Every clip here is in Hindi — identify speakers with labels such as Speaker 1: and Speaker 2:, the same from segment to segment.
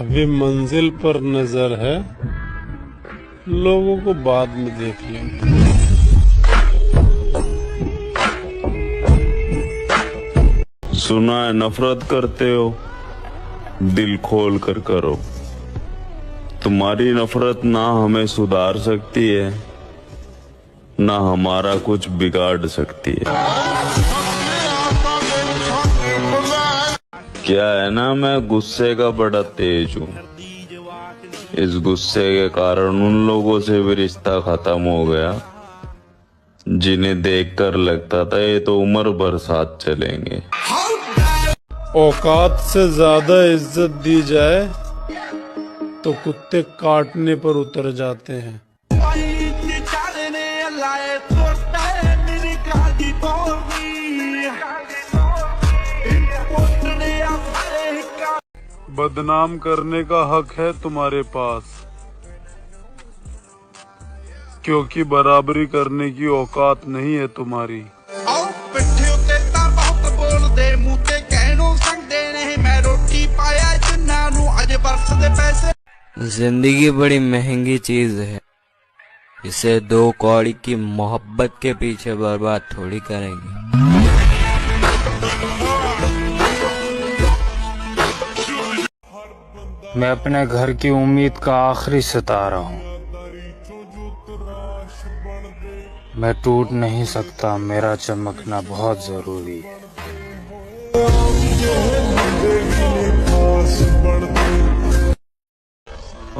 Speaker 1: अभी मंजिल पर नजर है, लोगों को बाद में देख लेंगे।
Speaker 2: सुना है नफरत करते हो, दिल खोल कर करो। तुम्हारी नफरत ना हमें सुधार सकती है, ना हमारा कुछ बिगाड़ सकती है। क्या है ना, मैं गुस्से का बड़ा तेज हूँ। इस गुस्से के कारण उन लोगों से भी रिश्ता खत्म हो गया जिन्हें देखकर लगता था ये तो उम्र भर साथ चलेंगे।
Speaker 1: औकात से ज्यादा इज्जत दी जाए तो कुत्ते काटने पर उतर जाते हैं। बदनाम करने का हक है तुम्हारे पास, क्योंकि बराबरी करने की औकात नहीं है तुम्हारी।
Speaker 3: जिंदगी बड़ी महंगी चीज है, इसे दो कौड़ी की मोहब्बत के पीछे बर्बाद थोड़ी करेंगे।
Speaker 4: मैं अपने घर की उम्मीद का आखिरी सितारा हूँ। मैं टूट नहीं सकता, मेरा चमकना बहुत जरूरी है।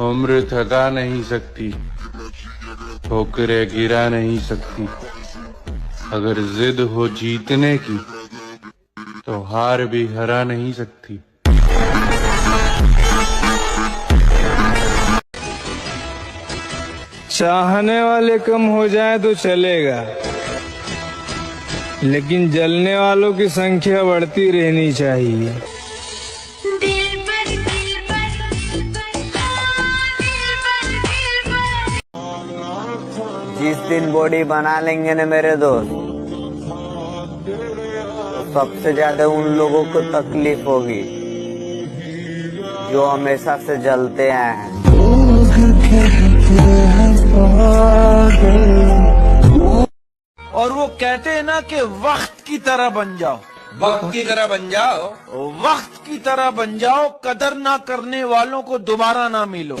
Speaker 5: उम्र थका नहीं सकती, ठोकरें गिरा नहीं सकती। अगर जिद हो जीतने की तो हार भी हरा नहीं सकती।
Speaker 4: चाहने वाले कम हो जाए तो चलेगा, लेकिन जलने वालों की संख्या बढ़ती रहनी चाहिए।
Speaker 3: जिस दिन बॉडी बना लेंगे ना मेरे दोस्त, सबसे ज्यादा उन लोगों को तकलीफ होगी जो हमेशा से जलते आए हैं।
Speaker 6: और वो कहते हैं ना कि वक्त की तरह बन जाओ, वक्त की तरह बन जाओ, वक्त की तरह बन जाओ। कदर ना करने वालों को दोबारा ना मिलो।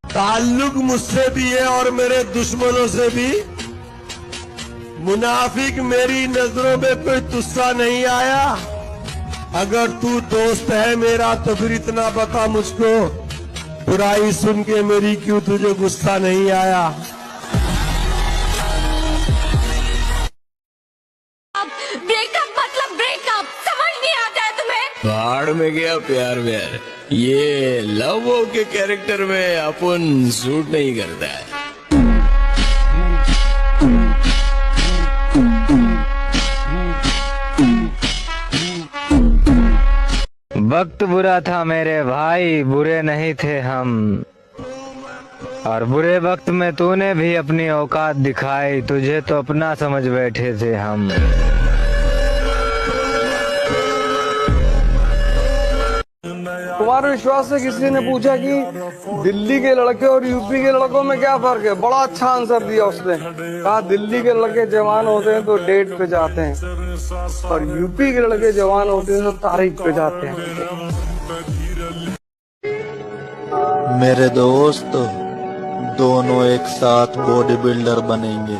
Speaker 7: ताल्लुक मुझसे भी है और मेरे दुश्मनों से भी। मुनाफिक मेरी नजरों में कोई तुस्सा नहीं आया। अगर तू दोस्त है मेरा तो फिर इतना बता मुझको, बुराई सुन के मेरी क्यों तुझे गुस्सा नहीं आया।
Speaker 8: ब्रेकअप मतलब ब्रेकअप, समझ नहीं आता है तुम्हें?
Speaker 9: बाढ़ में गया प्यार व्यार, ये लव के कैरेक्टर में अपन सूट नहीं करता है।
Speaker 4: वक्त बुरा था मेरे भाई, बुरे नहीं थे हम। और बुरे वक्त में तूने भी अपनी औकात दिखाई, तुझे तो अपना समझ बैठे थे हम।
Speaker 10: तुम्हारे विश्वास से किसी ने पूछा कि दिल्ली के लड़के और यूपी के लड़कों में क्या फर्क है, बड़ा अच्छा आंसर दिया उसने। कहा दिल्ली के लड़के जवान होते हैं तो डेट पे जाते हैं, और यूपी के लड़के जवान होते हैं तो तारीख पे जाते हैं।
Speaker 11: मेरे दोस्त दोनों एक साथ बॉडी बिल्डर बनेंगे।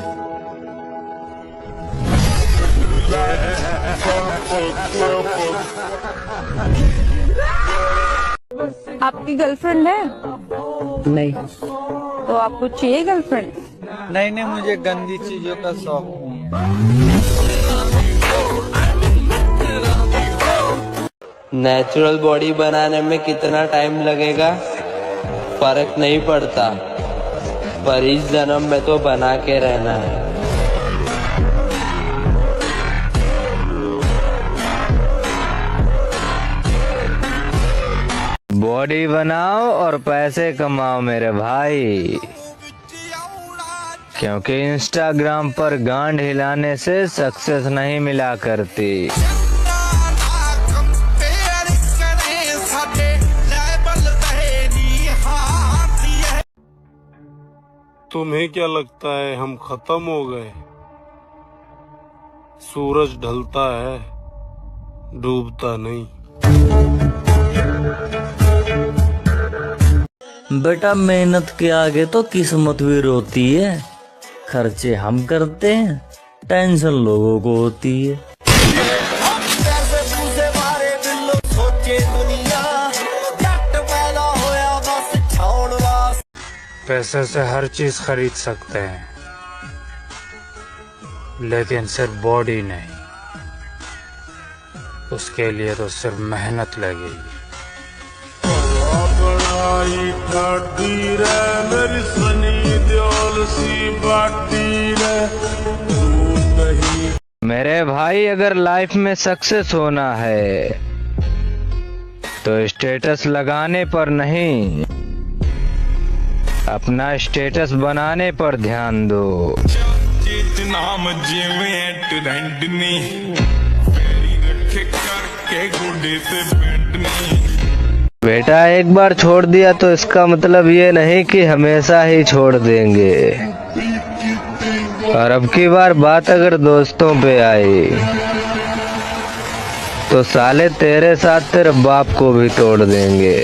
Speaker 8: आपकी गर्लफ्रेंड है?
Speaker 4: नहीं।
Speaker 8: तो आपको चाहिए गर्लफ्रेंड?
Speaker 4: नहीं, मुझे गंदी चीजों का शौक है।
Speaker 3: नेचुरल बॉडी बनाने में कितना टाइम लगेगा फर्क नहीं पड़ता, पर इस जन्म में तो बना के रहना है।
Speaker 4: बॉडी बनाओ और पैसे कमाओ मेरे भाई, क्योंकि इंस्टाग्राम पर गांड हिलाने से सक्सेस नहीं मिला करती।
Speaker 1: तुम्हें क्या लगता है हम खत्म हो गए? सूरज ढलता है, डूबता नहीं।
Speaker 12: बेटा मेहनत के आगे तो किस्मत भी रोती है। खर्चे हम करते हैं, टेंशन लोगों को होती है।
Speaker 13: पैसे से हर चीज खरीद सकते हैं, लेकिन सिर्फ बॉडी नहीं। उसके लिए तो सिर्फ मेहनत लगेगी।
Speaker 4: मेरे भाई, अगर लाइफ में सक्सेस होना है तो स्टेटस लगाने पर नहीं, अपना स्टेटस बनाने पर ध्यान दो। बेटा एक बार छोड़ दिया तो इसका मतलब ये नहीं कि हमेशा ही छोड़ देंगे। और अब की बार बात अगर दोस्तों पे आई तो साले तेरे साथ तेरे बाप को भी तोड़ देंगे।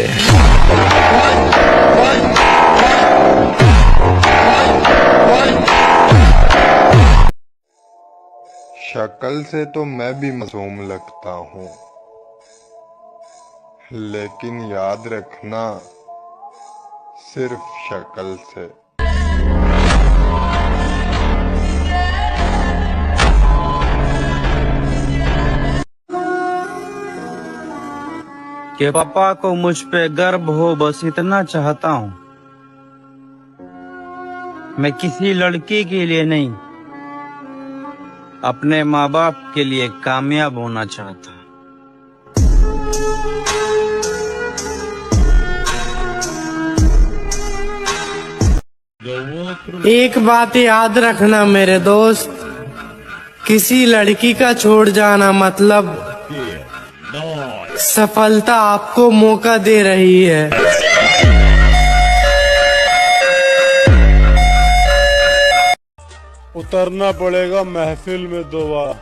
Speaker 14: शक्ल से तो मैं भी मासूम लगता हूँ, लेकिन याद रखना सिर्फ शक्ल से।
Speaker 15: कि पापा को मुझ पे गर्व हो, बस इतना चाहता हूँ। मैं किसी लड़की के लिए नहीं, अपने माँ बाप के लिए कामयाब होना चाहता हूँ।
Speaker 16: एक बात याद रखना मेरे दोस्त, किसी लड़की का छोड़ जाना मतलब सफलता आपको मौका दे रही है।
Speaker 1: उतरना पड़ेगा महफिल में दोबारा,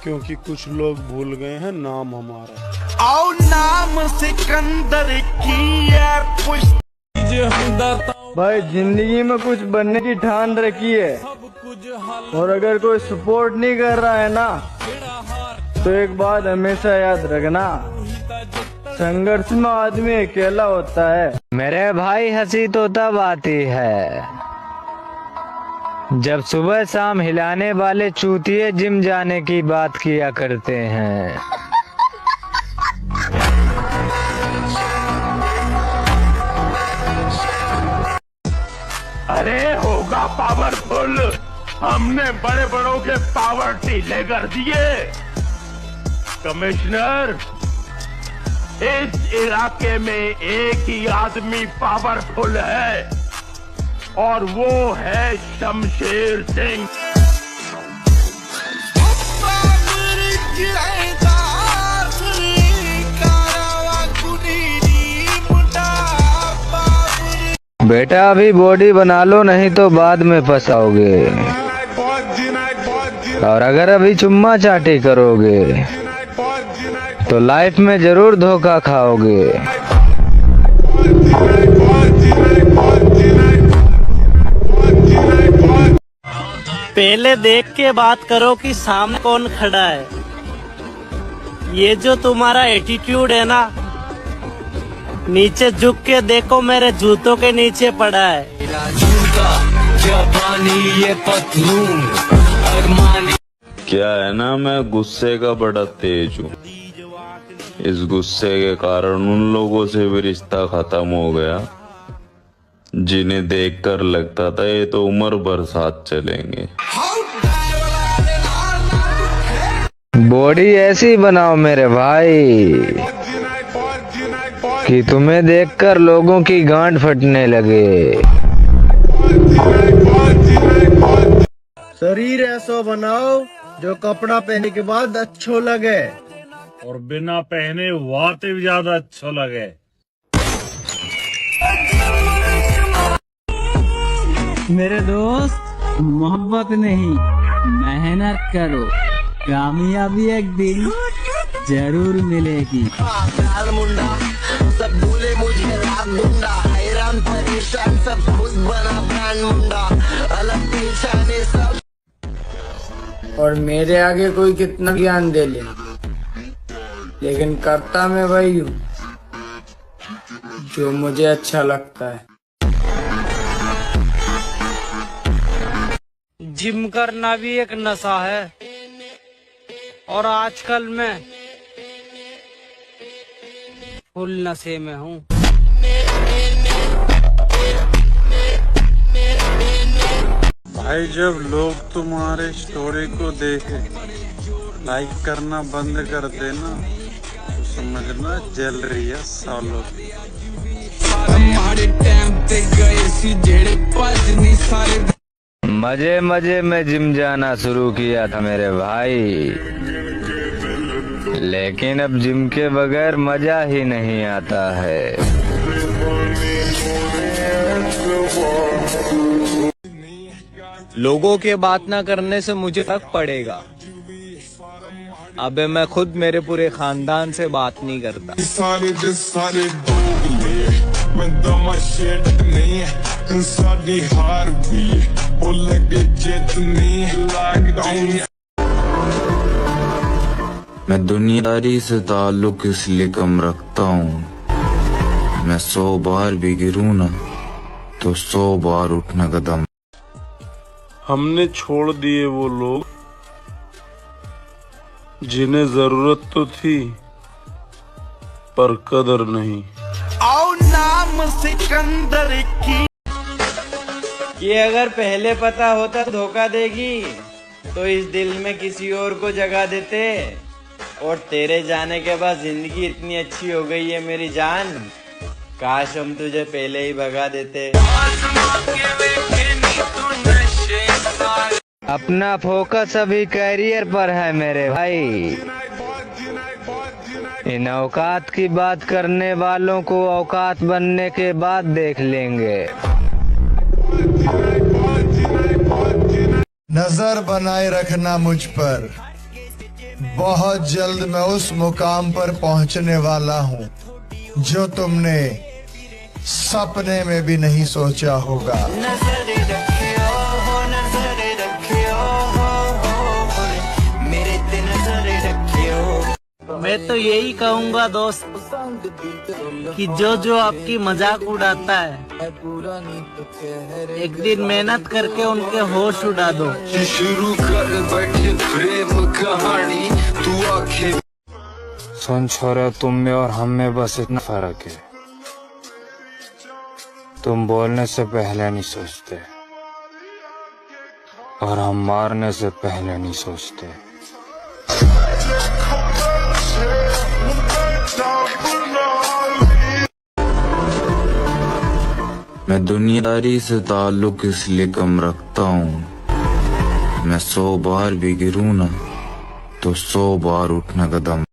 Speaker 1: क्योंकि कुछ लोग भूल गए हैं नाम हमारा।
Speaker 6: आओ नाम सिकंदर की यार कुछ
Speaker 10: भाई, जिंदगी में कुछ बनने की ठान रखी है, और अगर कोई सपोर्ट नहीं कर रहा है ना, तो एक बात हमेशा याद रखना, संघर्ष में आदमी अकेला होता है।
Speaker 4: मेरे भाई, हंसी तो तब आती है जब सुबह शाम हिलाने वाले चूतिए जिम जाने की बात किया करते हैं।
Speaker 17: अरे होगा पावरफुल, हमने बड़े बड़ों के पावर ढीले कर दिए। कमिश्नर, इस इलाके में एक ही आदमी पावरफुल है, और वो है शमशेर सिंह।
Speaker 4: बेटा अभी बॉडी बना लो, नहीं तो बाद में फंसाओगे। और अगर अभी चुम्मा चाटी करोगे तो लाइफ में जरूर धोखा खाओगे।
Speaker 18: पहले देख के बात करो कि सामने कौन खड़ा है। ये जो तुम्हारा एटीट्यूड है ना, नीचे झुक के देखो, मेरे जूतों के नीचे पड़ा है।
Speaker 2: क्या है ना, मैं गुस्से का बड़ा तेज हूँ। इस गुस्से के कारण उन लोगों से भी रिश्ता खत्म हो गया जिन्हें देखकर लगता था ये तो उम्र भर साथ चलेंगे।
Speaker 4: बॉडी ऐसी बनाओ मेरे भाई कि तुम्हें देखकर लोगों की गांड फटने लगे।
Speaker 10: शरीर ऐसा बनाओ जो कपड़ा पहनने के बाद अच्छो लगे,
Speaker 17: और बिना पहने वाते भी ज्यादा अच्छा लगे।
Speaker 19: मेरे दोस्त मोहब्बत नहीं मेहनत करो, कामयाबी एक दिन जरूर मिलेगी।
Speaker 20: मुंडा सब भूले मुझे रात गुंडा, हैरान परेशान सब खुद बना ब्रांड मुंडा, अलग पहचाने सब।
Speaker 16: और मेरे आगे कोई कितना ज्ञान दे ले, लेकिन करता मैं वही हूँ जो मुझे अच्छा लगता है।
Speaker 18: जिम करना भी एक नशा है और आजकल मैं फुल नशे में हूँ।
Speaker 5: भाई जब लोग तुम्हारे स्टोरी को देखे लाइक करना बंद कर देना तो समझना जल रही है सालों की।
Speaker 4: मजे मजे में जिम जाना शुरू किया था मेरे भाई, लेकिन अब जिम के बगैर मजा ही नहीं आता है।
Speaker 15: लोगों के बात ना करने से मुझे फर्क पड़ेगा। अबे मैं खुद मेरे पूरे खानदान से बात नहीं करता।
Speaker 2: मैं दुनियादारी से ताल्लुक इसलिए कम रखता हूँ, मैं 100 बार भी गिरूँ ना तो 100 बार उठने का दम।
Speaker 1: हमने छोड़ दिए वो लोग जिन्हें जरूरत तो थी पर कदर नहीं।
Speaker 6: आओ नाम सिकंदर की।
Speaker 18: ये अगर पहले पता होता धोखा देगी तो इस दिल में किसी और को जगा देते, और तेरे जाने के बाद जिंदगी इतनी अच्छी हो गई है मेरी जान, काश हम तुझे पहले ही भगा देते।
Speaker 4: अपना फोकस अभी कैरियर पर है मेरे भाई। इन औकात की बात करने वालों को औकात बनने के बाद देख लेंगे।
Speaker 7: नजर बनाए रखना मुझ पर, बहुत जल्द मैं उस मुकाम पर पहुंचने वाला हूं जो तुमने सपने में भी नहीं सोचा होगा।
Speaker 18: मैं तो यही कहूँगा दोस्त कि जो आपकी मजाक उड़ाता है, एक दिन मेहनत करके उनके होश उड़ा दो।
Speaker 20: शुरू कर बैठे प्रेम कहानी तू आखे।
Speaker 13: सुन छोरा, तुम में और हम में बस इतना फर्क है, तुम बोलने से पहले नहीं सोचते और हम मारने से पहले नहीं सोचते।
Speaker 2: मैं दुनियादारी से ताल्लुक इसलिए कम रखता हूँ, मैं 100 बार भी गिरूँ ना तो 100 बार उठने का दम।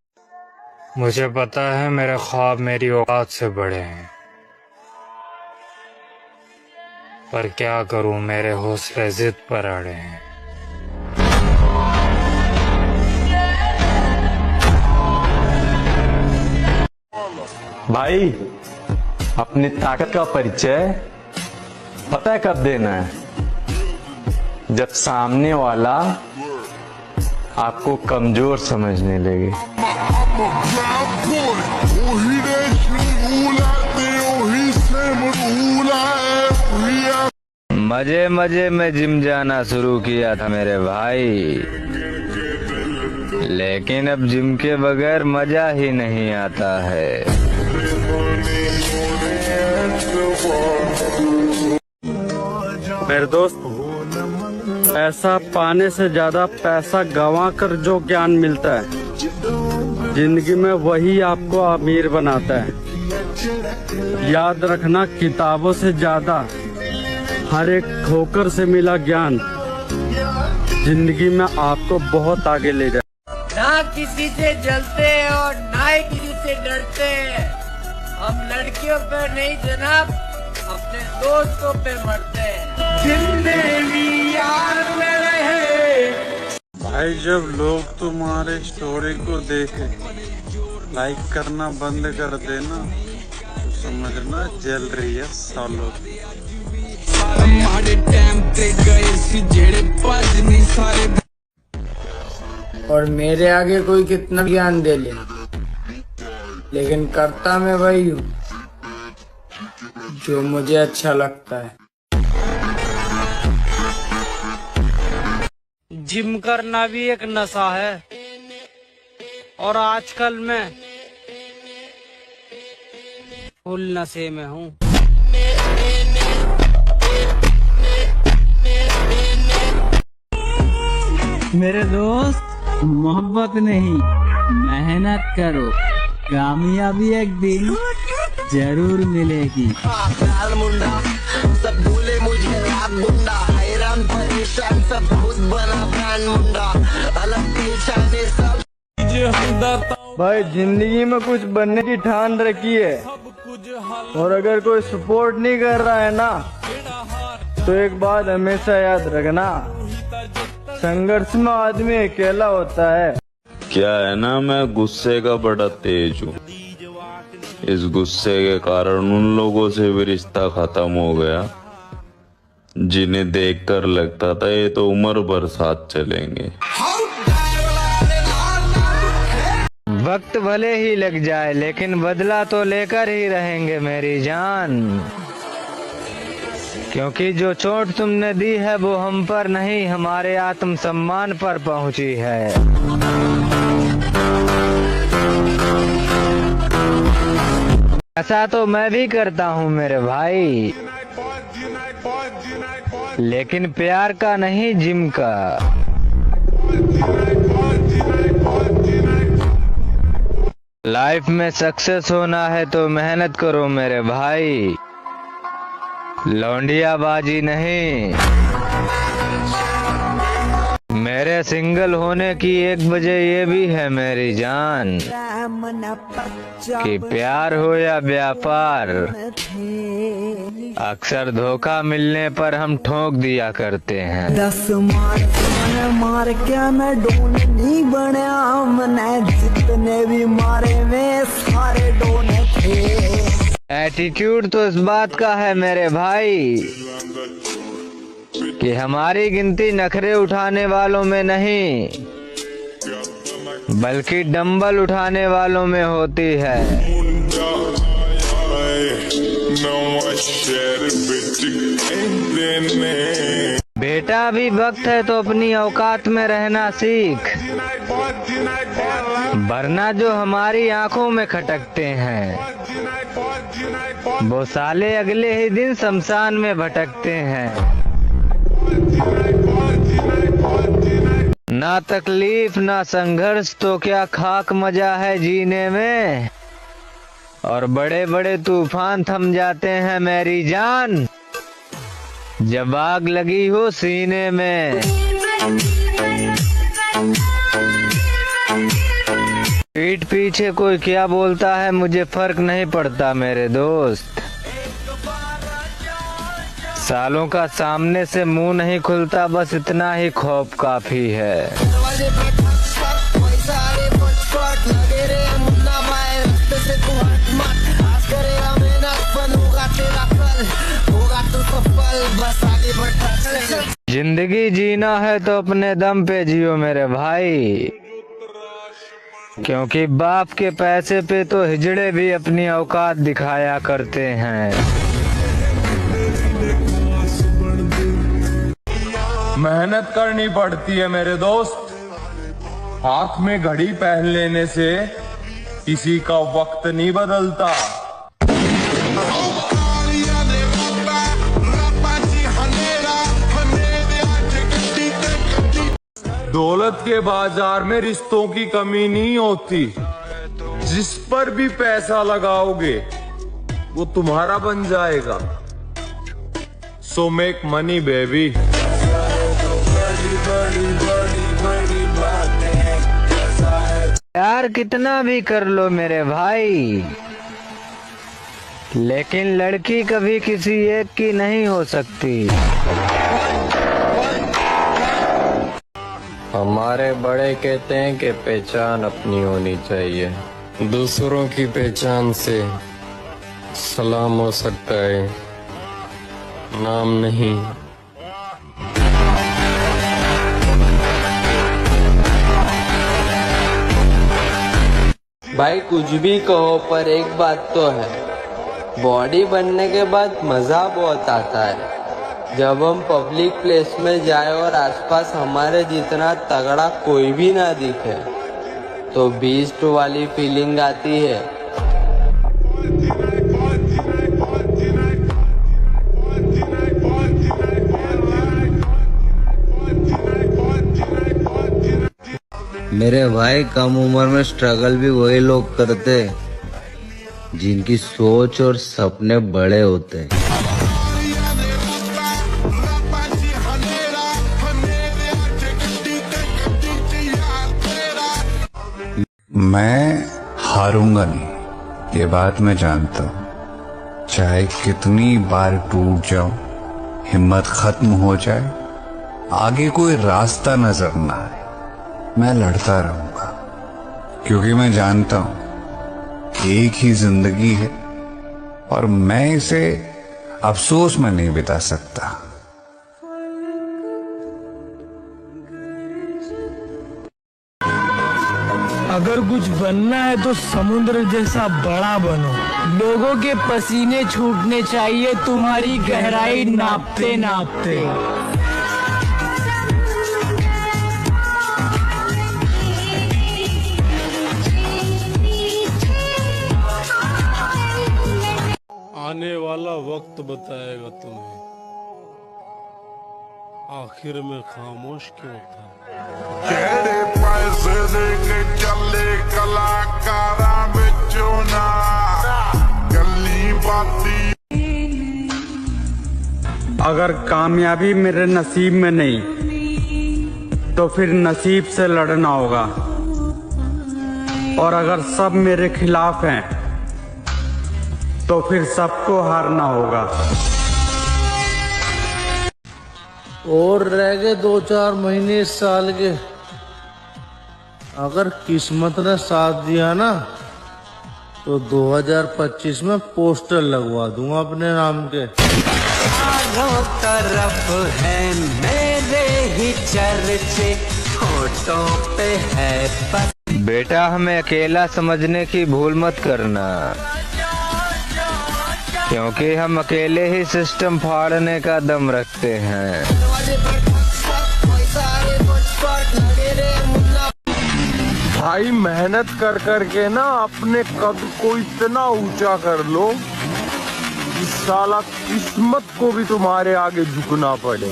Speaker 13: मुझे पता है मेरे ख्वाब मेरी औकात से बड़े हैं, पर क्या करूं मेरे हौसले जिद पर अड़े हैं।
Speaker 21: भाई अपनी ताकत का परिचय पता है कब देना है? जब सामने वाला आपको कमजोर समझने लगे।
Speaker 4: मजे मजे में जिम जाना शुरू किया था मेरे भाई, लेकिन अब जिम के बगैर मजा ही नहीं आता है।
Speaker 18: मेरे दोस्त, पैसा पाने से ज्यादा पैसा गंवा कर जो ज्ञान मिलता है जिंदगी में, वही आपको अमीर बनाता है। याद रखना, किताबों से ज्यादा हर एक ठोकर से मिला ज्ञान जिंदगी में आपको बहुत आगे ले जाए।
Speaker 16: ना किसी से जलते और ना ही किसी से डरते। हम लड़कियों पे नहीं जनाब, अपने दोस्तों पे मरते हैं।
Speaker 6: जिंदगी याद में रहे।
Speaker 5: भाई जब लोग तुम्हारे स्टोरी को देखे लाइक करना बंद कर देना तो समझना जल रही है सालों की।
Speaker 16: और मेरे आगे कोई कितना ज्ञान दे ले, लेकिन करता मैं वही हूँ जो मुझे अच्छा लगता है।
Speaker 18: जिम करना भी एक नशा है और आजकल मैं फुल नशे में हूँ।
Speaker 19: मेरे दोस्त मोहब्बत नहीं मेहनत करो, कामयाबी एक दिन जरूर मिलेगी।
Speaker 20: लाल मुंडा सब भूले मुझे रात गुंडा, हैरान परेशान सब खुद बना ब्रांड मुंडा, अलग पहचाने सब।
Speaker 10: भाई जिंदगी में कुछ बनने की ठान रखी है, और अगर कोई सपोर्ट नहीं कर रहा है ना तो एक बात हमेशा याद रखना, संघर्ष में आदमी अकेला होता है।
Speaker 2: क्या है ना, मैं गुस्से का बड़ा तेज हूँ। इस गुस्से के कारण उन लोगों से भी रिश्ता खत्म हो गया जिन्हें देखकर लगता था ये तो उम्र भर साथ चलेंगे।
Speaker 4: वक्त भले ही लग जाए लेकिन बदला तो लेकर ही रहेंगे मेरी जान, क्योंकि जो चोट तुमने दी है वो हम पर नहीं हमारे आत्मसम्मान पर पहुंची है। ऐसा तो मैं भी करता हूँ मेरे भाई, लेकिन प्यार का नहीं जिम का। लाइफ में सक्सेस होना है तो मेहनत करो मेरे भाई, लौंडियाबाजी नहीं। मेरे सिंगल होने की एक वजह ये भी है मेरी जान कि प्यार हो या व्यापार, अक्सर धोखा मिलने पर हम ठोक दिया करते हैं।
Speaker 20: 10 मार क्या मैं डोन नहीं बनया, मैंने जितने भी मारे में सारे डोन थे।
Speaker 4: एटीट्यूड तो इस बात का है मेरे भाई कि हमारी गिनती नखरे उठाने वालों में नहीं बल्कि डंबल उठाने वालों में होती है। बेटा अभी वक्त है तो अपनी औकात में रहना सीख, वरना जो हमारी आंखों में खटकते हैं वो साले अगले ही दिन शमशान में भटकते हैं। ना तकलीफ ना संघर्ष तो क्या खाक मजा है जीने में, और बड़े बड़े तूफान थम जाते हैं मेरी जान जब आग लगी हो सीने में। पीठ पीछे कोई क्या बोलता है मुझे फर्क नहीं पड़ता मेरे दोस्त, सालों का सामने से मुंह नहीं खुलता, बस इतना ही खौफ काफी है। जिंदगी जीना है तो अपने दम पे जियो मेरे भाई, क्योंकि बाप के पैसे पे तो हिजड़े भी अपनी औकात दिखाया करते हैं।
Speaker 5: मेहनत करनी पड़ती है मेरे दोस्त, हाथ में घड़ी पहन लेने से किसी का वक्त नहीं बदलता। दौलत के बाजार में रिश्तों की कमी नहीं होती, जिस पर भी पैसा लगाओगे वो तुम्हारा बन जाएगा। So make money baby.
Speaker 4: प्यार कितना भी कर लो मेरे भाई, लेकिन लड़की कभी किसी एक की नहीं हो सकती।
Speaker 10: हमारे बड़े कहते हैं कि पहचान अपनी होनी चाहिए, दूसरों की पहचान से सलाम हो सकता है, नाम नहीं।
Speaker 3: भाई कुछ भी कहो पर एक बात तो है, बॉडी बनने के बाद मजा बहुत आता है। जब हम पब्लिक प्लेस में जाए और आसपास हमारे जितना तगड़ा कोई भी ना दिखे तो बीस्ट वाली फीलिंग आती है।
Speaker 9: मेरे भाई कम उम्र में स्ट्रगल भी वही लोग करते जिनकी सोच और सपने बड़े होते हैं।
Speaker 22: मैं हारूंगा नहीं, ये बात मैं जानता हूँ। चाहे कितनी बार टूट जाऊं, हिम्मत खत्म हो जाए, आगे कोई रास्ता नजर ना आए, मैं लड़ता रहूंगा, क्योंकि मैं जानता हूं एक ही जिंदगी है और मैं इसे अफसोस में नहीं बिता सकता।
Speaker 16: अगर कुछ बनना है तो समुद्र जैसा बड़ा बनो। लोगों के पसीने छूटने चाहिए तुम्हारी गहराई नापते नापते।
Speaker 1: आने वाला वक्त बताएगा तुम्हें आखिर में खामोश क्यों था।
Speaker 17: ਜਿਹੜੇ ਪੈਸੇ ਦੇ ਕੇ ਚੱਲੇ ਕਲਾਕਾਰਾਂ ਵਿੱਚੋਂ ਨਾ ਗੱਲੀ ਬਾਤੀ।
Speaker 15: अगर कामयाबी मेरे नसीब में नहीं तो फिर नसीब से लड़ना होगा, और अगर सब मेरे खिलाफ हैं तो फिर सबको हारना होगा।
Speaker 23: और रह गए 2-4 महीने इस साल के। अगर किस्मत ने साथ दिया ना तो 2025 में पोस्टर लगवा दूंगा अपने नाम के।
Speaker 20: चारों तरफ है मेरे ही चर्चे, होठों पे है बस।
Speaker 4: बेटा हमें अकेला समझने की भूल मत करना, क्योंकि हम अकेले ही सिस्टम फाड़ने का दम रखते हैं।
Speaker 10: भाई मेहनत कर कर के ना अपने कद को इतना ऊंचा कर लो कि साला किस्मत को भी तुम्हारे आगे झुकना पड़े।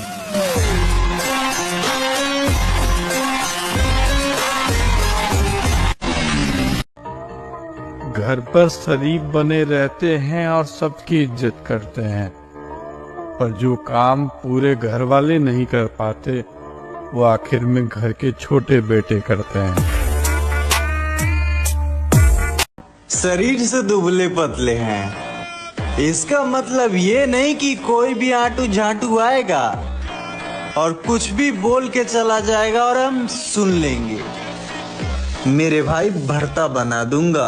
Speaker 1: घर पर शरीफ बने रहते हैं और सबकी इज्जत करते हैं, पर जो काम पूरे घर वाले नहीं कर पाते वो आखिर में घर के छोटे बेटे करते हैं।
Speaker 15: शरीर से दुबले पतले हैं, इसका मतलब ये नहीं कि कोई भी आटू झाटू आएगा और कुछ भी बोल के चला जाएगा और हम सुन लेंगे। मेरे भाई भरता बना दूंगा।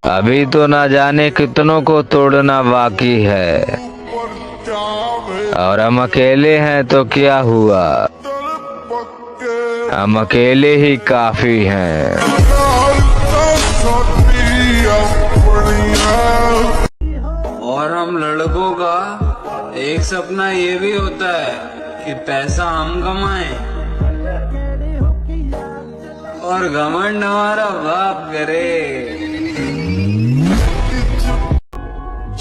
Speaker 4: अभी तो ना जाने कितनों को तोड़ना बाकी है, और हम अकेले हैं तो क्या हुआ, हम अकेले ही काफी हैं।
Speaker 15: और हम लड़कों का एक सपना ये भी होता है कि पैसा हम कमाएं और घमंड हमारा बाप करे।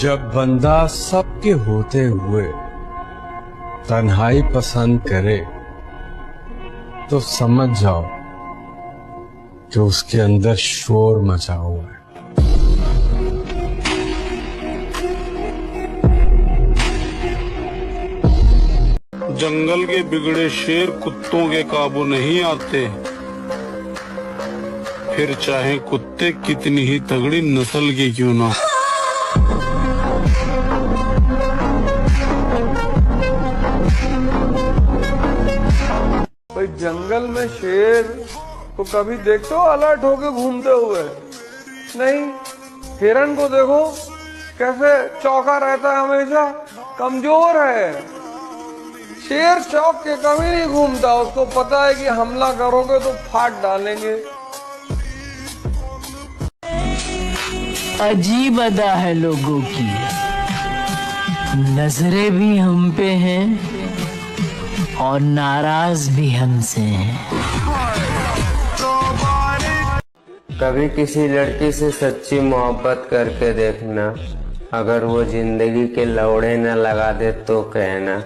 Speaker 10: जब बंदा सबके होते हुए तन्हाई पसंद करे तो समझ जाओ कि उसके अंदर शोर मचा हुआ है।
Speaker 1: जंगल के बिगड़े शेर कुत्तों के काबू नहीं आते,
Speaker 5: फिर चाहे कुत्ते कितनी ही तगड़ी नस्ल के क्यों ना हो।
Speaker 10: भाई जंगल में शेर को कभी देखते हो अलर्ट होके घूमते हुए? नहीं। हिरन को देखो कैसे चौका रहता है, हमेशा कमजोर है। शेर चौक के कभी नहीं घूमता, उसको पता है कि हमला करोगे तो फाड़ डालेंगे।
Speaker 16: अजीब अदा है लोगों की, नजरें भी हम पे हैं और नाराज भी हमसे हैं।
Speaker 3: कभी किसी लड़की से सच्ची मोहब्बत करके देखना, अगर वो जिंदगी के लौड़े न लगा दे तो कहना।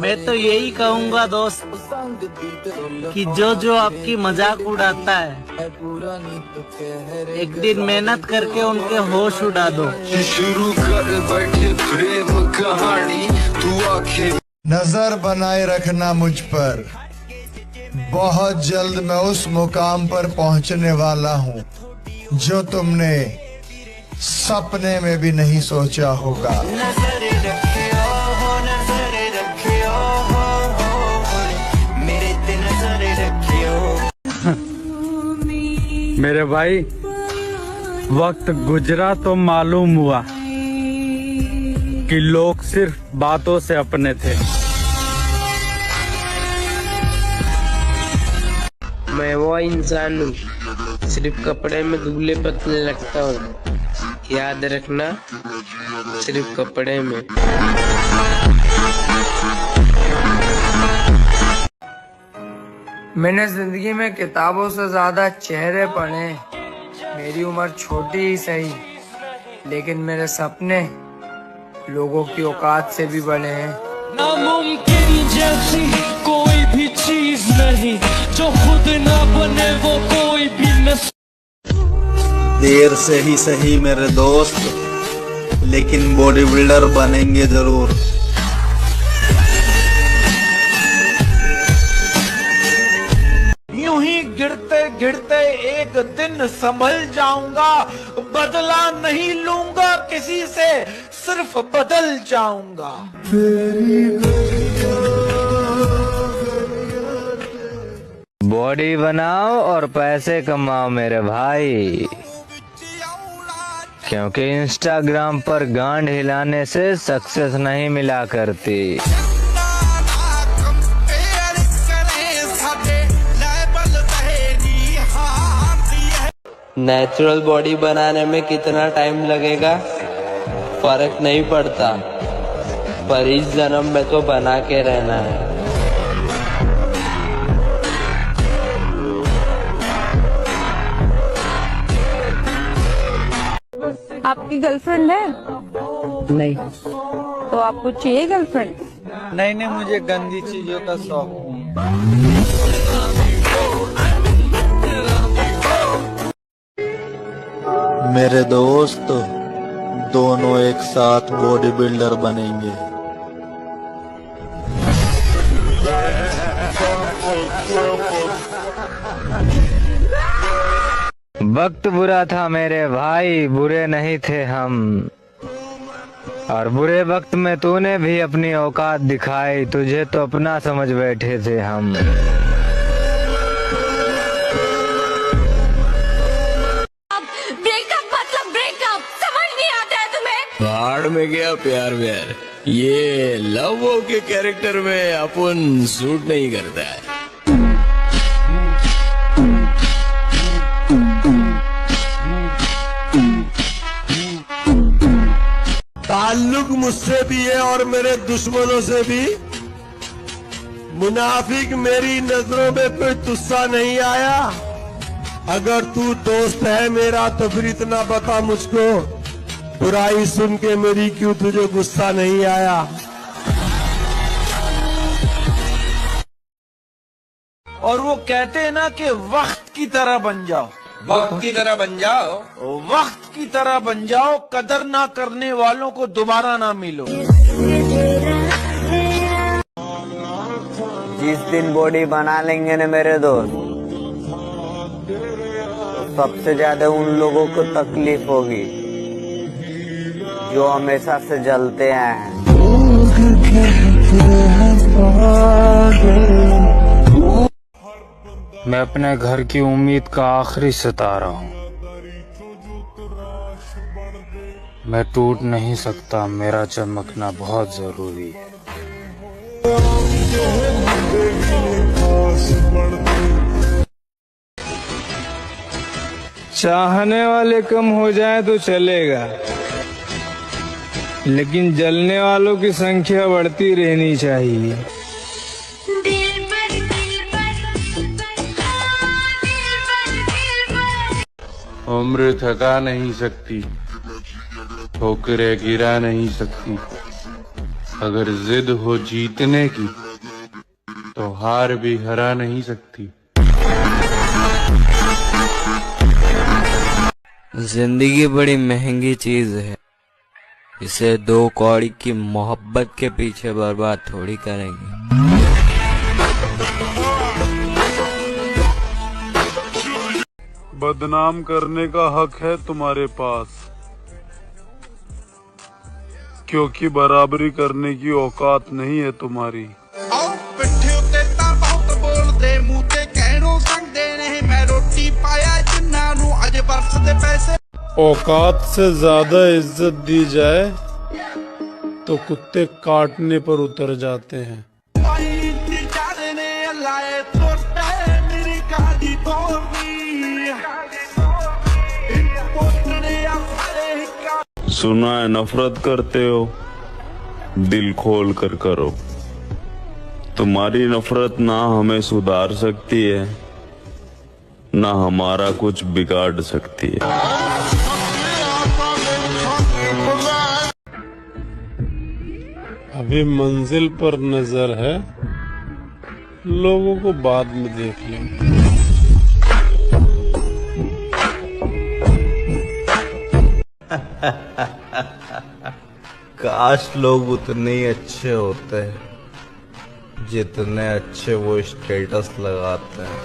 Speaker 18: मैं तो यही कहूँगा दोस्त कि जो आपकी मजाक उड़ाता है, एक दिन मेहनत करके उनके होश उड़ा दो।
Speaker 7: शुरू कर बैठे प्रेम कहानी, तू आंखें
Speaker 8: नजर बनाए रखना मुझ पर, बहुत जल्द मैं उस मुकाम पर पहुंचने वाला हूं जो तुमने सपने में भी नहीं सोचा होगा।
Speaker 1: मेरे भाई, वक्त गुजरा तो मालूम हुआ कि लोग सिर्फ बातों से अपने थे।
Speaker 3: मैं वो इंसान हूँ, सिर्फ कपड़े में दुबले पतले लगता हूँ, याद रखना, सिर्फ कपड़े में।
Speaker 10: मैंने जिंदगी में किताबों से ज्यादा चेहरे पढ़े। मेरी उम्र छोटी ही सही, लेकिन मेरे सपने लोगों की औकात से भी बड़े हैं।
Speaker 16: नामुमकिन जैसी कोई भी चीज नहीं, जो खुद ना बने वो कोई भी न।
Speaker 15: देर से ही सही मेरे दोस्त, लेकिन बॉडी बिल्डर बनेंगे जरूर।
Speaker 6: यूं ही गिरते गिरते एक दिन संभल जाऊंगा, बदला नहीं लूंगा किसी से, सिर्फ बदल जाऊंगा।
Speaker 4: बॉडी बनाओ और पैसे कमाओ मेरे भाई, क्योंकि इंस्टाग्राम पर गांड हिलाने से सक्सेस नहीं मिला करती।
Speaker 3: नेचुरल बॉडी बनाने में कितना टाइम लगेगा फर्क नहीं पड़ता, पर इस जन्म में तो बना के रहना है।
Speaker 11: आपकी गर्लफ्रेंड है?
Speaker 10: नहीं।
Speaker 11: तो आपको चाहिए गर्लफ्रेंड?
Speaker 10: नहीं, मुझे गंदी चीजों का शौक नहीं।
Speaker 15: मेरे दोस्त दोनों एक साथ बॉडी बिल्डर बनेंगे।
Speaker 4: वक्त बुरा था मेरे भाई, बुरे नहीं थे हम, और बुरे वक्त में तूने भी अपनी औकात दिखाई, तुझे तो अपना समझ बैठे थे हम।
Speaker 11: ब्रेकअप मतलब ब्रेकअप, समझ नहीं आता है तुम्हें?
Speaker 6: पहाड़ में गया प्यार व्यार, ये लव के कैरेक्टर में अपन सूट नहीं करता है।
Speaker 7: ताल्लुक मुझसे भी है और मेरे दुश्मनों से भी। मुनाफिक मेरी नजरों में कोई तुस्सा नहीं आया। अगर तू दोस्त है मेरा तो फिर इतना बता मुझको, बुराई सुन के मेरी क्यों तुझे गुस्सा नहीं आया।
Speaker 6: और वो कहते हैं ना कि वक्त की तरह बन जाओ, वक्त की तरह बन जाओ, वक्त की तरह बन जाओ, कदर ना करने वालों को दोबारा ना मिलो।
Speaker 9: जिस दिन बॉडी बना लेंगे ना मेरे दोस्त, तो सबसे ज्यादा उन लोगों को तकलीफ होगी जो हमेशा से जलते आए हैं।
Speaker 12: मैं अपने घर की उम्मीद का आखिरी सितारा हूँ। मैं टूट नहीं सकता, मेरा चमकना बहुत जरूरी है। चाहने वाले कम हो जाए तो चलेगा, लेकिन जलने वालों की संख्या बढ़ती रहनी चाहिए।
Speaker 5: उम्र थका नहीं सकती, ठोकरें गिरा नहीं सकती। अगर जिद हो जीतने की तो हार भी हरा नहीं सकती।
Speaker 3: जिंदगी बड़ी महंगी चीज है, इसे 2 कौड़ी की मोहब्बत के पीछे बर्बाद थोड़ी करेंगे।
Speaker 1: बदनाम करने का हक है तुम्हारे पास, क्योंकि बराबरी करने की औकात नहीं है तुम्हारी। औकात से ज्यादा इज्जत दी जाए तो कुत्ते काटने पर उतर जाते हैं।
Speaker 2: सुना है नफरत करते हो, दिल खोल कर करो। तुम्हारी नफरत ना हमें सुधार सकती है, ना हमारा कुछ बिगाड़ सकती है।
Speaker 1: अभी मंजिल पर नजर है, लोगों को बाद में देख लेंगे।
Speaker 15: काश लोग उतने ही अच्छे होते हैं जितने अच्छे वो स्टेटस लगाते हैं।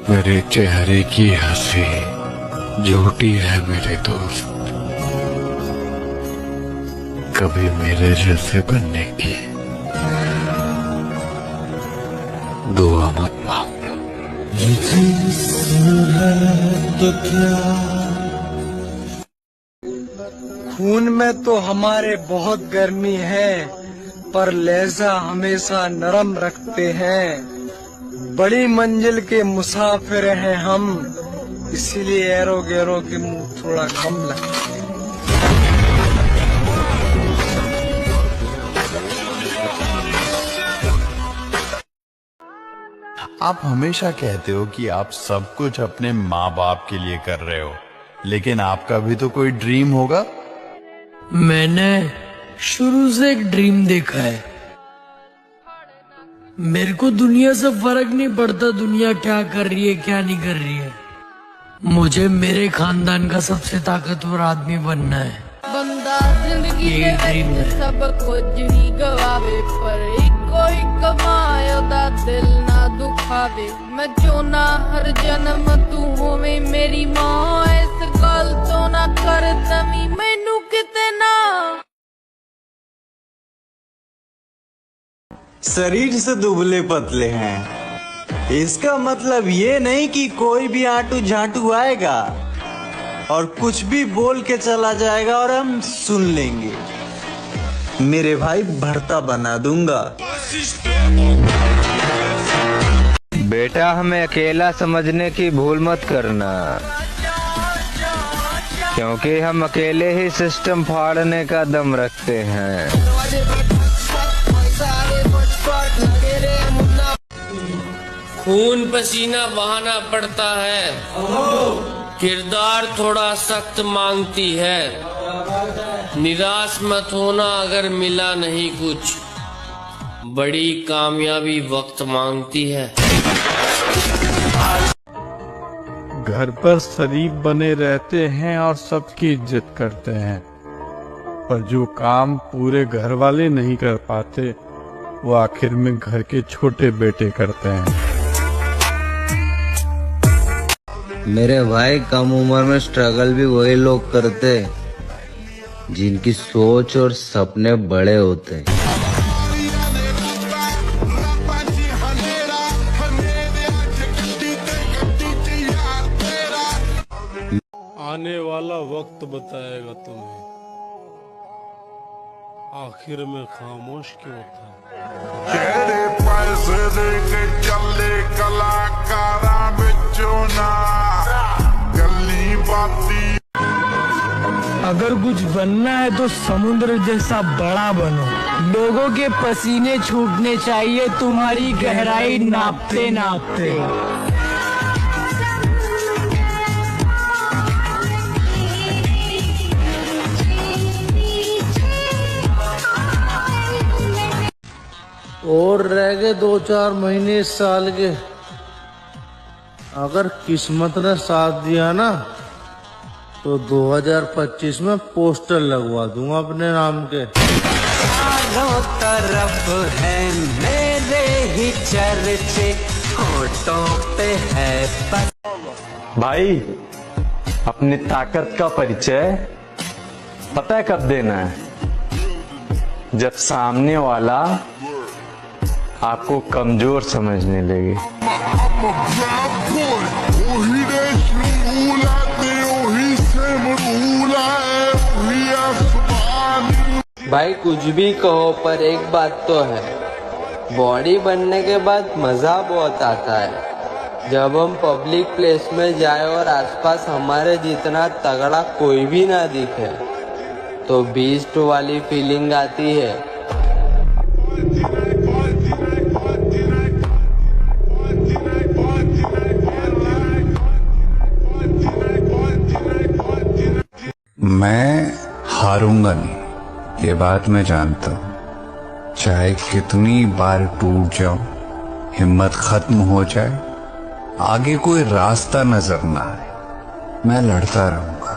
Speaker 22: मेरे चेहरे की हंसी झूठी है मेरे दोस्त, कभी मेरे जैसे बनने की दुआ मत मांगना।
Speaker 10: तो क्या खून में तो हमारे बहुत गर्मी है, पर लहजा हमेशा नरम रखते हैं। बड़ी मंजिल के मुसाफिर हैं हम, इसीलिए एरो गैरो के मुंह थोड़ा कम लगते हैं।
Speaker 22: आप हमेशा कहते हो कि आप सब कुछ अपने माँ बाप के लिए कर रहे हो, लेकिन आपका भी तो कोई ड्रीम होगा।
Speaker 16: मैंने शुरू से एक ड्रीम देखा है। मेरे को दुनिया से फर्क नहीं पड़ता दुनिया क्या कर रही है क्या नहीं कर रही है। मुझे मेरे खानदान का सबसे ताकतवर आदमी बनना है।
Speaker 11: बंदा जिंदगी के सब कुछ ही गवावे, पर इको ही कमायो दा दिल ना दुखावे। मैं चाहना हर जन्म तू होवे मेरी मां, इस गल तो ना कर तमी मैनू किते ना।
Speaker 15: शरीर से दुबले पतले हैं, इसका मतलब ये नहीं कि कोई भी आटू झाटू आएगा और कुछ भी बोल के चला जाएगा और हम सुन लेंगे। मेरे भाई भरता बना दूंगा।
Speaker 4: बेटा हमें अकेला समझने की भूल मत करना, क्योंकि हम अकेले ही सिस्टम फाड़ने का दम रखते हैं।
Speaker 3: खून पसीना बहाना पड़ता है, किरदार थोड़ा सख्त मांगती है। निराश मत होना अगर मिला नहीं कुछ, बड़ी कामयाबी वक्त मांगती है।
Speaker 1: घर पर शरीफ बने रहते हैं और सबकी इज्जत करते हैं, पर जो काम पूरे घर वाले नहीं कर पाते वो आखिर में घर के छोटे बेटे करते हैं।
Speaker 9: मेरे भाई कम उम्र में स्ट्रगल भी वही लोग करते जिनकी सोच और सपने बड़े होते हैं।
Speaker 23: आने वाला वक्त बताएगा तुम्हें आखिर में खामोश क्यों था।
Speaker 17: तेरे पैसे दे के चले कलाकारा बिचो ना गली बाती।
Speaker 16: अगर कुछ बनना है तो समुद्र जैसा बड़ा बनो, लोगों के पसीने छूटने चाहिए तुम्हारी गहराई नापते नापते।
Speaker 23: और रह गए 2-4 महीने इस साल के। अगर किस्मत ने साथ दिया ना तो 2025 में पोस्टर लगवा दूंगा अपने नाम के।
Speaker 15: चारों तरफ है मेरे ही चर्चे, होठों पे है
Speaker 4: भाई अपनी ताकत का परिचय पता है कब देना है? जब सामने वाला आपको कमजोर समझने लगे।
Speaker 3: भाई कुछ भी कहो पर एक बात तो है, बॉडी बनने के बाद मजा बहुत आता है। जब हम पब्लिक प्लेस में जाए और आसपास हमारे जितना तगड़ा कोई भी ना दिखे तो बीस्ट वाली फीलिंग आती है।
Speaker 22: मैं हारूंगा नहीं, ये बात मैं जानता हूँ। चाहे कितनी बार टूट जाऊं, हिम्मत खत्म हो जाए, आगे कोई रास्ता नजर ना आए, मैं लड़ता रहूंगा।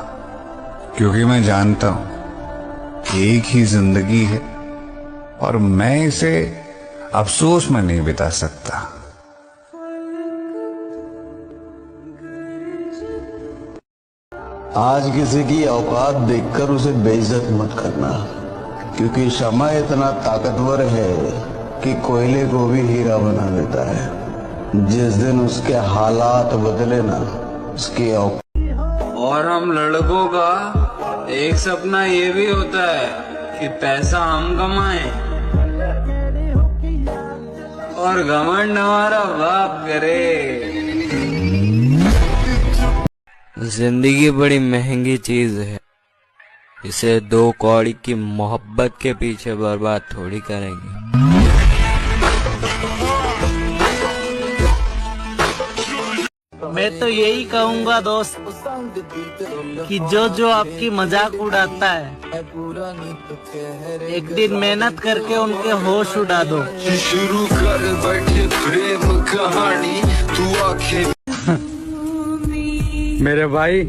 Speaker 22: क्योंकि मैं जानता हूं एक ही जिंदगी है और मैं इसे अफसोस में नहीं बिता सकता।
Speaker 13: आज किसी की औकात देखकर उसे बेइज्जत मत करना, क्योंकि शमा इतना ताकतवर है कि कोयले को भी हीरा बना देता है। जिस दिन उसके हालात बदले ना, उसकी औकात।
Speaker 15: और हम लड़कों का एक सपना ये भी होता है कि पैसा हम कमाएं और घमंड हमारा बाप करे। जिंदगी बड़ी महंगी चीज है, इसे 2 कौड़ी की मोहब्बत के पीछे बर्बाद थोड़ी करेंगे।
Speaker 18: मैं तो यही कहूँगा दोस्त कि जो आपकी मजाक उड़ाता है, एक दिन मेहनत करके उनके होश उड़ा दो।
Speaker 17: शुरू कर बैठे प्रेम कहानी तू आंखें।
Speaker 1: मेरे भाई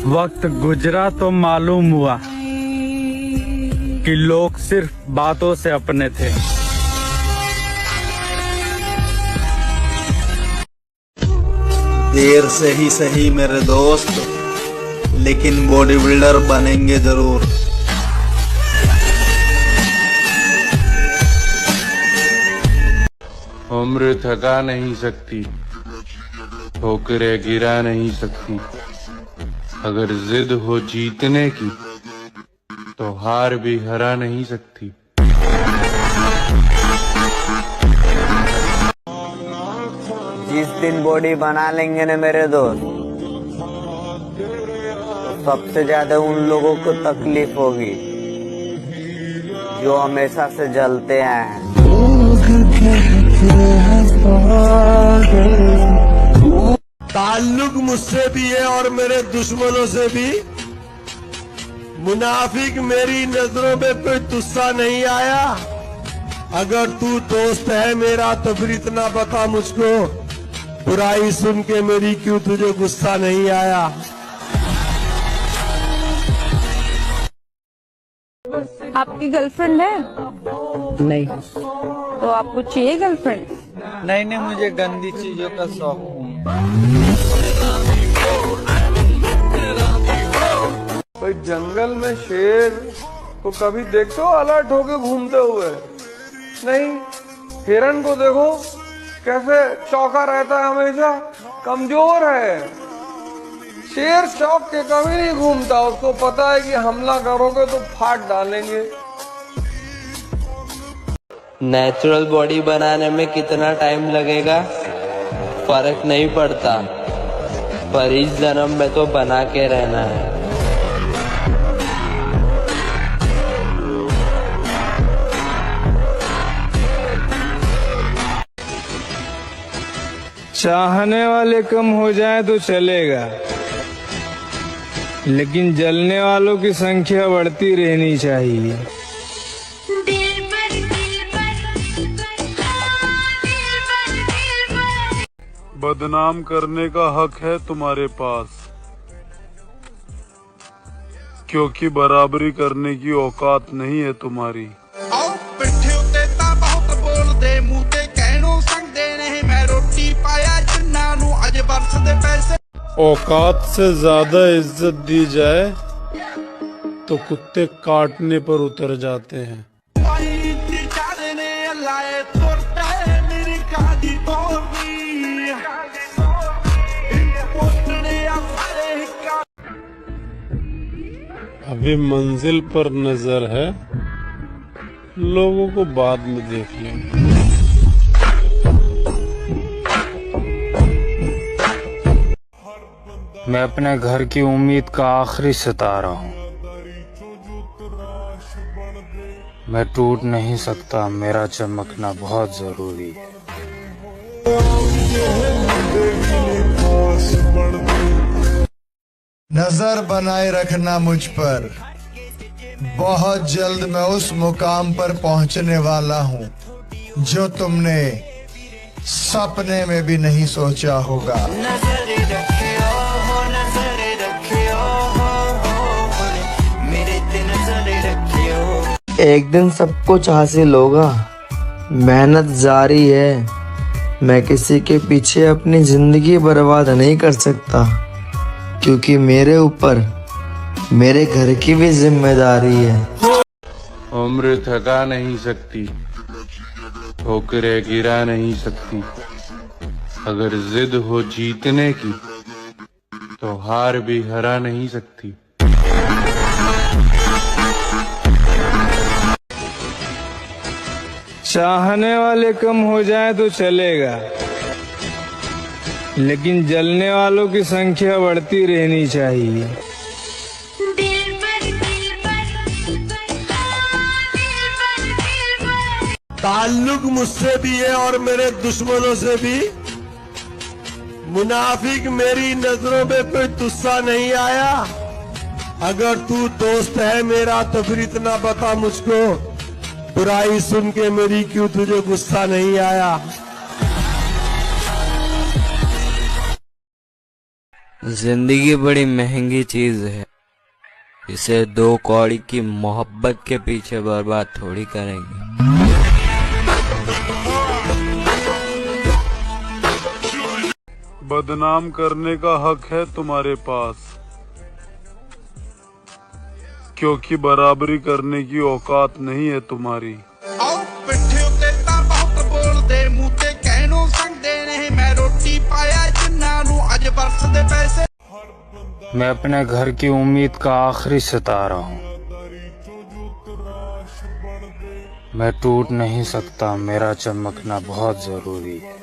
Speaker 1: वक्त गुजरा तो मालूम हुआ कि लोग सिर्फ बातों से अपने थे।
Speaker 15: देर से ही सही मेरे दोस्त, लेकिन बॉडी बिल्डर बनेंगे जरूर।
Speaker 5: उम्र थका नहीं सकती, ठोकरें गिरा नहीं सकती। अगर जिद हो जीतने की तो हार भी हरा नहीं सकती।
Speaker 15: जिस दिन बॉडी बना लेंगे ना मेरे दोस्त, तो सबसे ज्यादा उन लोगों को तकलीफ होगी जो हमेशा से जलते हैं।
Speaker 7: ताल्लुक मुझसे भी है और मेरे दुश्मनों से भी। मुनाफिक मेरी नजरों में कोई तुस्सा नहीं आया। अगर तू दोस्त है मेरा तो फिर इतना बता मुझको, बुराई सुन के मेरी क्यों तुझे गुस्सा नहीं आया?
Speaker 11: आपकी गर्लफ्रेंड है?
Speaker 10: नहीं
Speaker 11: तो आपको चाहिए गर्लफ्रेंड?
Speaker 10: नहीं नहीं, मुझे गंदी चीजों का शौक भाई। जंगल में शेर को कभी देखते हो अलर्ट होके घूमते हुए? नहीं। हिरन को देखो कैसे चौका रहता है, हमेशा कमजोर है। शेर चौक के कभी नहीं घूमता, उसको पता है कि हमला करोगे तो फाड़ डालेंगे।
Speaker 3: नेचुरल बॉडी बनाने में कितना टाइम लगेगा फर्क नहीं पड़ता, पर इस जन्म में तो बना के रहना है।
Speaker 12: चाहने वाले कम हो जाए तो चलेगा, लेकिन जलने वालों की संख्या बढ़ती रहनी चाहिए।
Speaker 1: बदनाम करने का हक है तुम्हारे पास, क्योंकि बराबरी करने की औकात नहीं है तुम्हारी। औकात से ज्यादा इज्जत दी जाए तो कुत्ते काटने पर उतर जाते हैं। अभी मंजिल पर नजर है, लोगों को बाद में देख लेंगे।
Speaker 12: मैं अपने घर की उम्मीद का आखिरी सितारा हूँ। मैं टूट नहीं सकता, मेरा चमकना बहुत जरूरी है।
Speaker 8: नजर बनाए रखना मुझ पर, बहुत जल्द मैं उस मुकाम पर पहुंचने वाला हूं जो तुमने सपने में भी नहीं सोचा होगा।
Speaker 9: एक दिन सब कुछ हासिल होगा, मेहनत जारी है। मैं किसी के पीछे अपनी जिंदगी बर्बाद नहीं कर सकता, क्योंकि मेरे ऊपर मेरे घर की भी जिम्मेदारी है।
Speaker 5: उम्र थका नहीं सकती, ठोकरें गिरा नहीं सकती। अगर जिद हो जीतने की तो हार भी हरा नहीं सकती।
Speaker 12: चाहने वाले कम हो जाए तो चलेगा, लेकिन जलने वालों की संख्या बढ़ती रहनी चाहिए।
Speaker 7: ताल्लुक मुझसे भी है और मेरे दुश्मनों से भी। मुनाफिक मेरी नजरों में कोई तुस्सा नहीं आया। अगर तू दोस्त है मेरा तो फिर इतना बता मुझको, बुराई सुन के मेरी क्यों तुझे गुस्सा नहीं आया?
Speaker 3: जिंदगी बड़ी महंगी चीज है, इसे दो कौड़ी की मोहब्बत के पीछे बर्बाद थोड़ी करेंगे।
Speaker 1: बदनाम करने का हक है तुम्हारे पास, क्योंकि बराबरी करने की औकात नहीं है तुम्हारी।
Speaker 12: मैं अपने घर की उम्मीद का आखिरी सितारा हूँ। मैं टूट नहीं सकता, मेरा चमकना बहुत जरूरी है।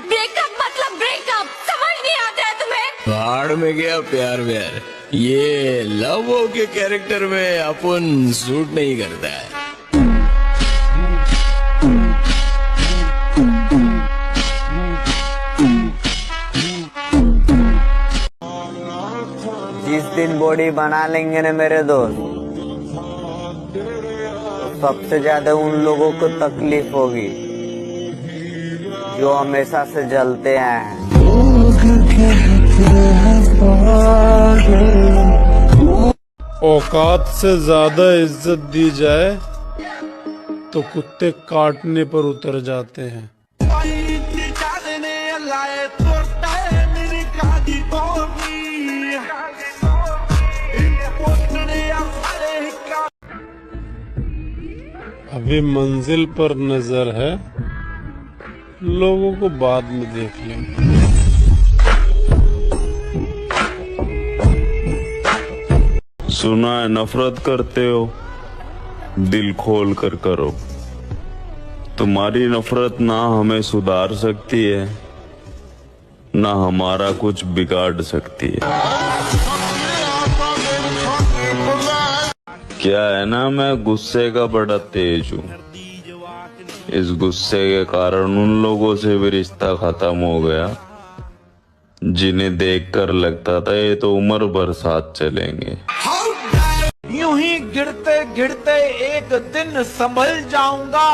Speaker 11: ब्रेकअप मतलब ब्रेकअप, समझ नहीं आता है तुम्हें?
Speaker 6: भाड़ में गया प्यार व्यार, ये लव के कैरेक्टर में अपन सूट नहीं करता है।
Speaker 4: जिस दिन बॉडी बना लेंगे ना मेरे दोस्त, सबसे ज्यादा उन लोगों को तकलीफ होगी जो हमेशा से जलते हैं।
Speaker 1: औकात से ज्यादा इज्जत दी जाए तो कुत्ते काटने पर उतर जाते हैं। अभी मंजिल पर नजर है, लोगों को बाद में देख लेंगे।
Speaker 2: सुना है नफरत करते हो, दिल खोल कर करो। तुम्हारी नफरत ना हमें सुधार सकती है, ना हमारा कुछ बिगाड़ सकती है। क्या है ना, मैं गुस्से का बड़ा तेज हूँ। इस गुस्से के कारण उन लोगों से भी रिश्ता खत्म हो गया जिन्हें देखकर लगता था ये तो उम्र भर साथ चलेंगे।
Speaker 6: यूं ही गिरते गिरते एक दिन संभल जाऊंगा,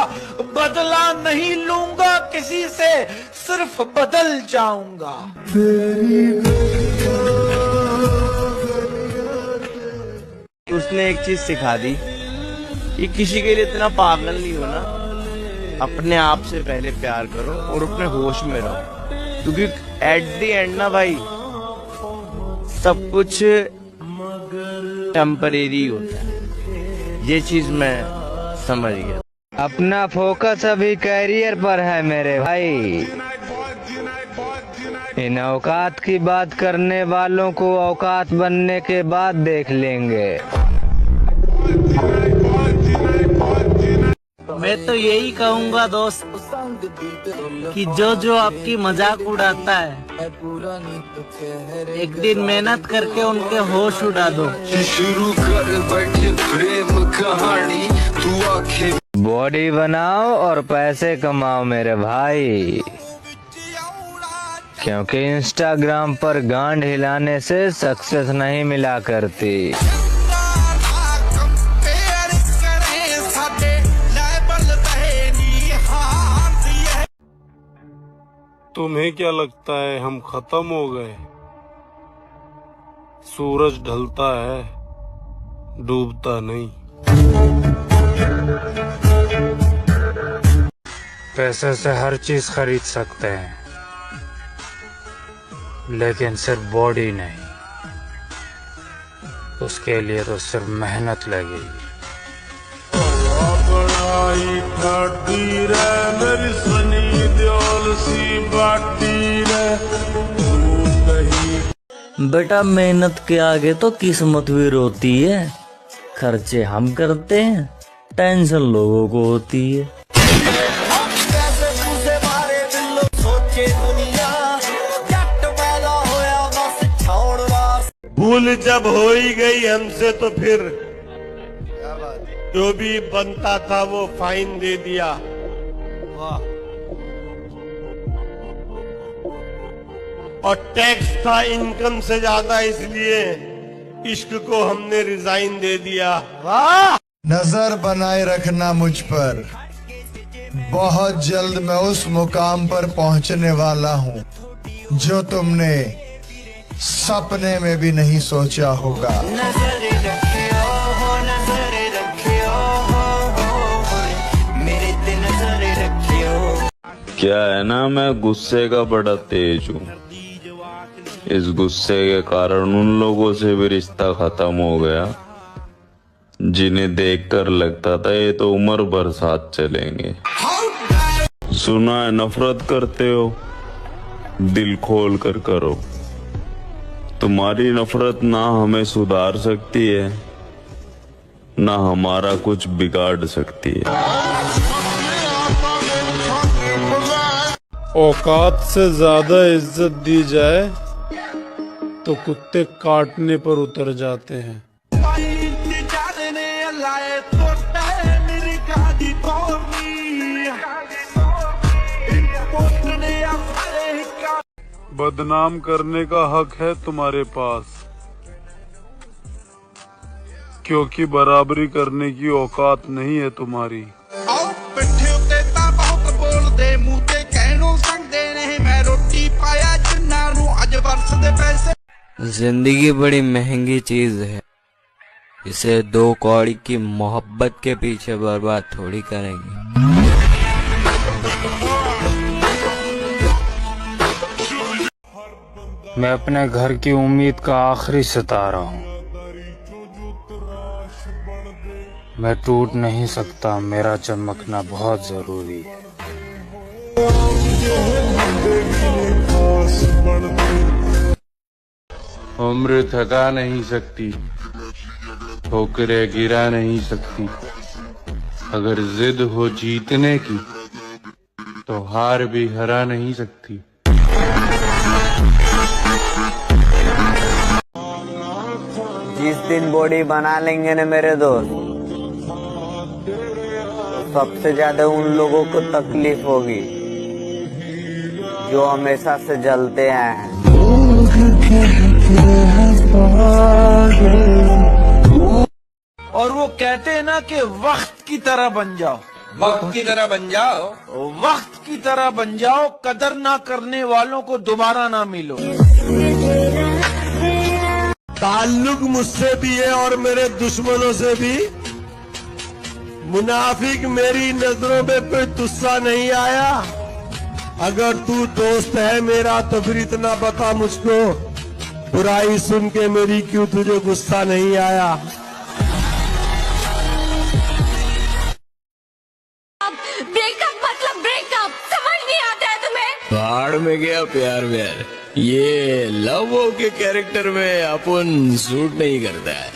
Speaker 6: बदला नहीं लूंगा किसी से, सिर्फ बदल जाऊंगा।
Speaker 4: उसने एक चीज सिखा दी कि किसी के लिए इतना पागल नहीं होना, अपने आप से पहले प्यार करो और अपने होश में रहो, क्योंकि एट द एंड ना भाई सब कुछ टेम्परेरी होता है। ये चीज मैं समझ गया। अपना फोकस अभी कैरियर पर है मेरे भाई। इन औकात की बात करने वालों को औकात बनने के बाद देख लेंगे।
Speaker 18: मैं तो यही कहूँगा दोस्त कि जो आपकी मजाक उड़ाता है, एक दिन मेहनत करके उनके होश उड़ा दो।
Speaker 20: शुरू कर बैठे प्रेम कहानी, तू आंखें
Speaker 4: बॉडी बनाओ और पैसे कमाओ मेरे भाई, क्योंकि इंस्टाग्राम पर गांड हिलाने से सक्सेस नहीं मिला करती।
Speaker 1: तुम्हें क्या लगता है हम खत्म हो गए? सूरज ढलता है, डूबता नहीं।
Speaker 12: पैसे से हर चीज खरीद सकते हैं, लेकिन सिर्फ बॉडी नहीं। उसके लिए तो सिर्फ मेहनत लगेगी।
Speaker 14: बेटा मेहनत के आगे तो किस्मत भी रोती है। खर्चे हम करते हैं, टेंशन लोगों को होती है।
Speaker 7: भूल जब हो ही गई हमसे तो फिर जो भी बनता था वो फाइन दे दिया। और टैक्स था इनकम से ज्यादा, इसलिए इश्क को हमने रिजाइन दे दिया। वाह!
Speaker 8: नजर बनाए रखना मुझ पर, बहुत जल्द मैं उस मुकाम पर पहुंचने वाला हूं जो तुमने सपने में भी नहीं सोचा होगा।
Speaker 2: क्या है ना, मैं गुस्से का बड़ा तेज हूँ। इस गुस्से के कारण उन लोगों से भी रिश्ता खत्म हो गया जिन्हें देखकर लगता था ये तो उम्र भर साथ चलेंगे। सुना है नफरत करते हो, दिल खोल कर करो। तुम्हारी नफरत ना हमें सुधार सकती है, ना हमारा कुछ बिगाड़ सकती है।
Speaker 1: औकात से ज्यादा इज्जत दी जाए तो कुत्ते काटने पर उतर जाते हैं। बदनाम करने का हक है तुम्हारे पास,
Speaker 2: क्योंकि बराबरी करने की औकात नहीं है तुम्हारी।
Speaker 16: पिट्ठे उत्ते तां बहुत बोलदे, मूंह ते कहणों संगदे नहीं। मैं रोटी पाया जिन्ना नूं अज वर्ष दे पैसे।
Speaker 3: जिंदगी बड़ी महंगी चीज है, इसे दो कौड़ी की मोहब्बत के पीछे बर्बाद थोड़ी करेंगे।
Speaker 12: मैं अपने घर की उम्मीद का आखिरी सितारा हूँ। मैं टूट नहीं सकता, मेरा चमकना बहुत जरूरी है।
Speaker 5: उम्र थका नहीं सकती, ठोकरें गिरा नहीं सकती। अगर जिद हो जीतने की तो हार भी हरा नहीं सकती।
Speaker 15: जिस दिन बॉडी बना लेंगे ना मेरे दोस्त, सबसे ज्यादा उन लोगों को तकलीफ होगी जो हमेशा से जलते आए हैं।
Speaker 6: और वो कहते हैं ना कि वक्त की तरह बन जाओ, वक्त की तरह बन जाओ, वक्त की तरह बन जाओ। कदर ना करने वालों को दोबारा ना मिलो।
Speaker 7: ताल्लुक मुझसे भी है और मेरे दुश्मनों से भी। मुनाफिक मेरी नजरों में कोई तुस्सा नहीं आया। अगर तू दोस्त है मेरा तो फिर इतना बता मुझको, बुराई सुन के मेरी क्यों तुझे गुस्सा नहीं आया।
Speaker 11: ब्रेकअप मतलब ब्रेकअप, समझ नहीं आता है तुम्हें?
Speaker 19: भाड़ में गया प्यार व्यार, ये लव के कैरेक्टर में अपन सूट नहीं करता है।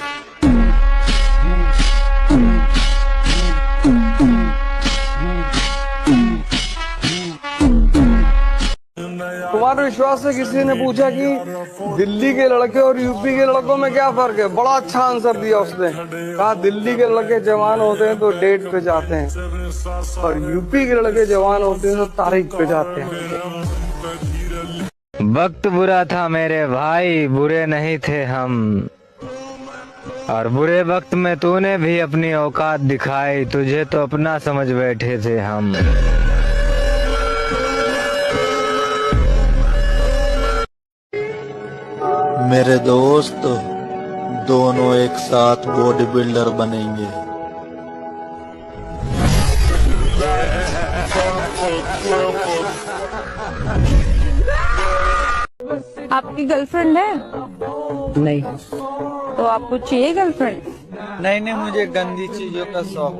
Speaker 10: तुम्हारे विश्वास से किसी ने पूछा कि दिल्ली के लड़के और यूपी के लड़कों में क्या फर्क है? बड़ा अच्छा आंसर दिया उसने। कहा दिल्ली के लड़के जवान होते हैं तो डेट पे जाते हैं और यूपी के लड़के जवान होते हैं तो तारीख पे जाते हैं।
Speaker 4: वक्त बुरा था मेरे भाई, बुरे नहीं थे हम। और बुरे वक्त में तूने भी अपनी औकात दिखाई, तुझे तो अपना समझ बैठे थे हम।
Speaker 23: मेरे दोस्त दोनों एक साथ बॉडी बिल्डर बनेंगे।
Speaker 11: आपकी गर्लफ्रेंड है?
Speaker 10: नहीं।
Speaker 11: तो आपको चाहिए गर्लफ्रेंड?
Speaker 10: नहीं, मुझे गंदी चीजों का शौक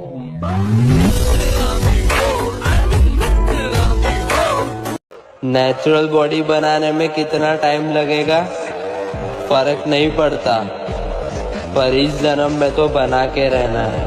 Speaker 3: नेचुरल बॉडी बनाने में कितना टाइम लगेगा फर्क नहीं पड़ता, पर इस जन्म में तो बना के रहना है।